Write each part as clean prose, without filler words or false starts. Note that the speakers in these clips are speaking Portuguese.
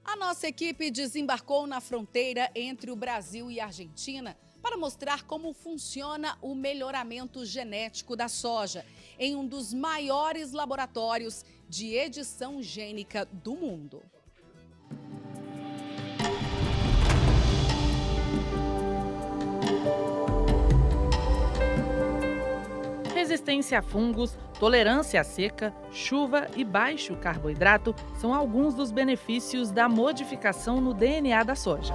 A nossa equipe desembarcou na fronteira entre o Brasil e a Argentina para mostrar como funciona o melhoramento genético da soja em um dos maiores laboratórios de edição gênica do mundo. Resistência a fungos, tolerância à seca, chuva e baixo carboidrato são alguns dos benefícios da modificação no DNA da soja.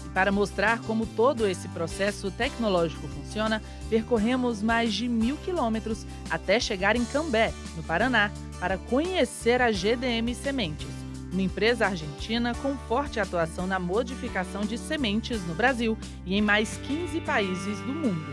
E para mostrar como todo esse processo tecnológico funciona, percorremos mais de 1.000 quilômetros até chegar em Cambé, no Paraná, para conhecer a GDM Sementes, uma empresa argentina com forte atuação na modificação de sementes no Brasil e em mais 15 países do mundo.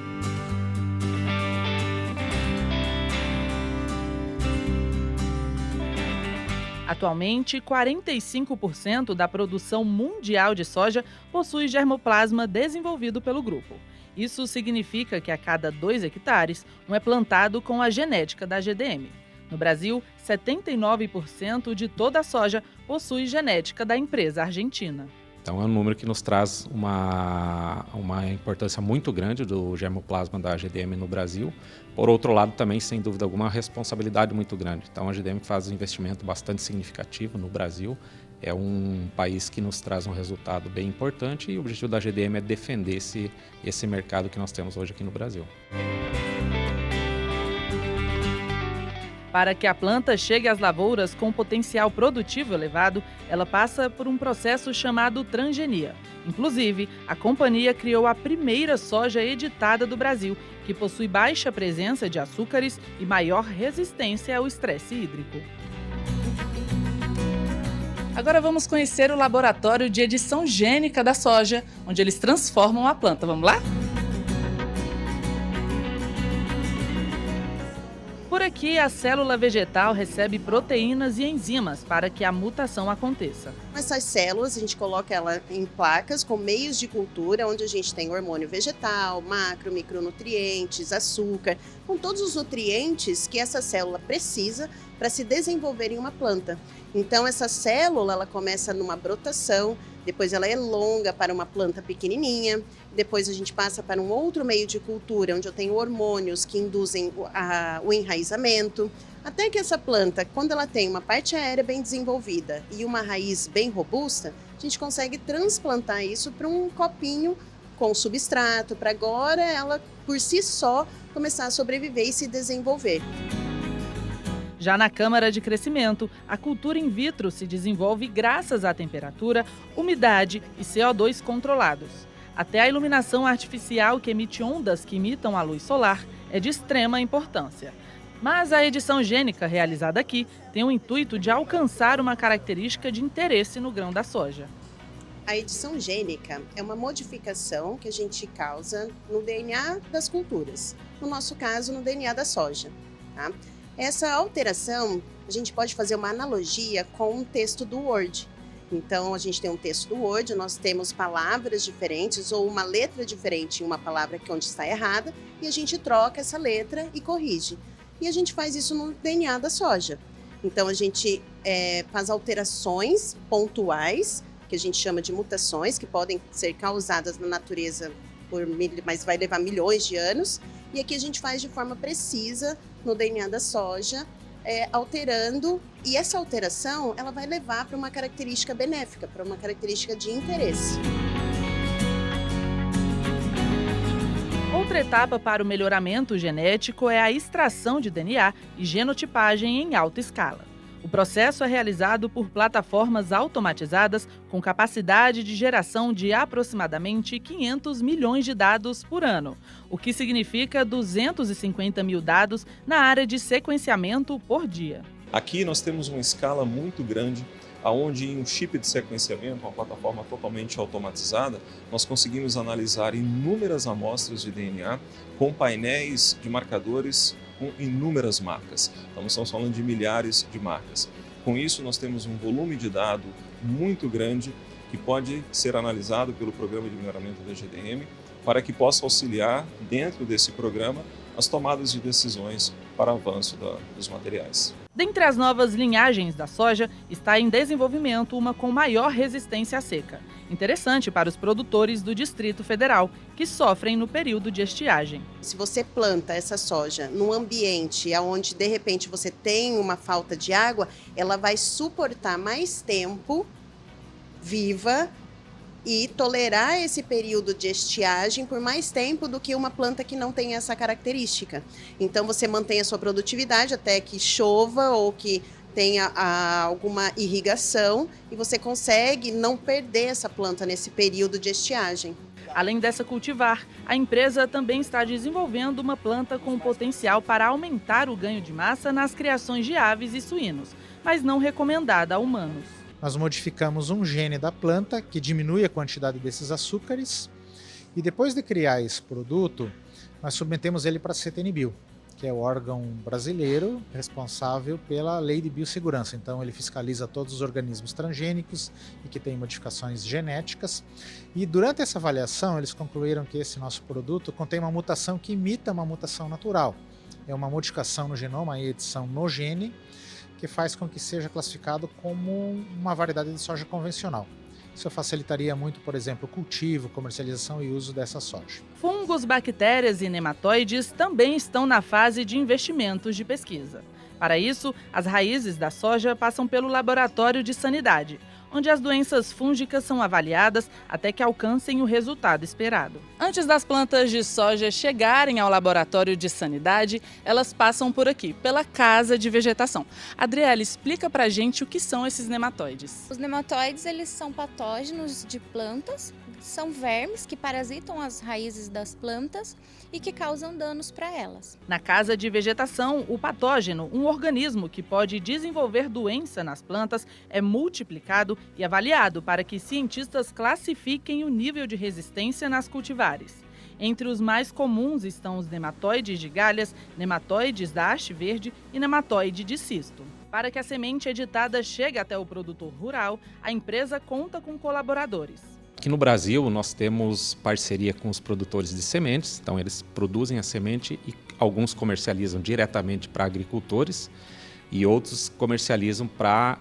Atualmente, 45% da produção mundial de soja possui germoplasma desenvolvido pelo grupo. Isso significa que a cada 2 hectares, um é plantado com a genética da GDM. No Brasil, 79% de toda a soja possui genética da empresa argentina. Então é um número que nos traz uma importância muito grande do germoplasma da GDM no Brasil. Por outro lado, também, sem dúvida alguma, uma responsabilidade muito grande. Então a GDM faz um investimento bastante significativo no Brasil. É um país que nos traz um resultado bem importante e o objetivo da GDM é defender esse mercado que nós temos hoje aqui no Brasil. Para que a planta chegue às lavouras com potencial produtivo elevado, ela passa por um processo chamado transgenia. Inclusive, a companhia criou a primeira soja editada do Brasil, que possui baixa presença de açúcares e maior resistência ao estresse hídrico. Agora vamos conhecer o laboratório de edição gênica da soja, onde eles transformam a planta. Vamos lá? Por aqui, a célula vegetal recebe proteínas e enzimas para que a mutação aconteça. Essas células, a gente coloca ela em placas com meios de cultura, onde a gente tem hormônio vegetal, macro, micronutrientes, açúcar, com todos os nutrientes que essa célula precisa para se desenvolver em uma planta. Então, essa célula, ela começa numa brotação, depois ela elonga para uma planta pequenininha, depois a gente passa para um outro meio de cultura, onde eu tenho hormônios que induzem o enraizamento, até que essa planta, quando ela tem uma parte aérea bem desenvolvida e uma raiz bem robusta, a gente consegue transplantar isso para um copinho com substrato, para agora ela, por si só, começar a sobreviver e se desenvolver. Já na câmara de crescimento, a cultura in vitro se desenvolve graças à temperatura, umidade e CO2 controlados. Até a iluminação artificial que emite ondas que imitam a luz solar é de extrema importância. Mas a edição gênica realizada aqui tem o intuito de alcançar uma característica de interesse no grão da soja. A edição gênica é uma modificação que a gente causa no DNA das culturas, no nosso caso, no DNA da soja, tá? Essa alteração, a gente pode fazer uma analogia com um texto do Word. Então, a gente tem um texto do Word, nós temos palavras diferentes ou uma letra diferente em uma palavra que onde está errada e a gente troca essa letra e corrige. E a gente faz isso no DNA da soja. Então, a gente faz alterações pontuais, que a gente chama de mutações, que podem ser causadas na natureza, mas vai levar milhões de anos. E aqui a gente faz de forma precisa no DNA da soja, alterando, e essa alteração ela vai levar para uma característica benéfica, para uma característica de interesse. Outra etapa para o melhoramento genético é a extração de DNA e genotipagem em alta escala. O processo é realizado por plataformas automatizadas com capacidade de geração de aproximadamente 500 milhões de dados por ano, o que significa 250 mil dados na área de sequenciamento por dia. Aqui nós temos uma escala muito grande, onde em um chip de sequenciamento, uma plataforma totalmente automatizada, nós conseguimos analisar inúmeras amostras de DNA com painéis de marcadores com inúmeras marcas. Então, nós estamos falando de milhares de marcas. Com isso, nós temos um volume de dado muito grande que pode ser analisado pelo programa de melhoramento da GDM para que possa auxiliar, dentro desse programa, as tomadas de decisões para avanço dos materiais. Dentre as novas linhagens da soja, está em desenvolvimento uma com maior resistência à seca. Interessante para os produtores do Distrito Federal, que sofrem no período de estiagem. Se você planta essa soja num ambiente onde, de repente, você tem uma falta de água, ela vai suportar mais tempo viva e tolerar esse período de estiagem por mais tempo do que uma planta que não tem essa característica. Então, você mantém a sua produtividade até que chova ou que tenha alguma irrigação e você consegue não perder essa planta nesse período de estiagem. Além dessa cultivar, a empresa também está desenvolvendo uma planta com potencial para aumentar o ganho de massa nas criações de aves e suínos, mas não recomendada a humanos. Nós modificamos um gene da planta que diminui a quantidade desses açúcares e depois de criar esse produto, nós submetemos ele para a CTN-Bio, que é o órgão brasileiro responsável pela lei de biossegurança. Então ele fiscaliza todos os organismos transgênicos e que têm modificações genéticas. E durante essa avaliação eles concluíram que esse nosso produto contém uma mutação que imita uma mutação natural. É uma modificação no genoma, a edição no gene, que faz com que seja classificado como uma variedade de soja convencional. Isso facilitaria muito, por exemplo, o cultivo, comercialização e uso dessa soja. Fungos, bactérias e nematóides também estão na fase de investimentos de pesquisa. Para isso, as raízes da soja passam pelo laboratório de sanidade, onde as doenças fúngicas são avaliadas até que alcancem o resultado esperado. Antes das plantas de soja chegarem ao laboratório de sanidade, elas passam por aqui, pela casa de vegetação. Adriele, explica pra gente o que são esses nematóides. Os nematóides, eles são patógenos de plantas, são vermes que parasitam as raízes das plantas e que causam danos para elas. Na casa de vegetação, o patógeno, um organismo que pode desenvolver doença nas plantas, é multiplicado e avaliado para que cientistas classifiquem o nível de resistência nas cultivares. Entre os mais comuns estão os nematóides de galhas, nematóides da haste verde e nematóide de cisto. Para que a semente editada chegue até o produtor rural, a empresa conta com colaboradores. Aqui no Brasil, nós temos parceria com os produtores de sementes, então eles produzem a semente e alguns comercializam diretamente para agricultores e outros comercializam para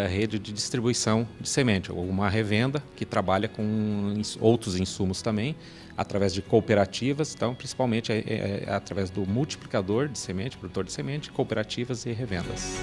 rede de distribuição de semente, ou uma revenda que trabalha com outros insumos também, através de cooperativas, então principalmente através do multiplicador de semente, produtor de semente, cooperativas e revendas.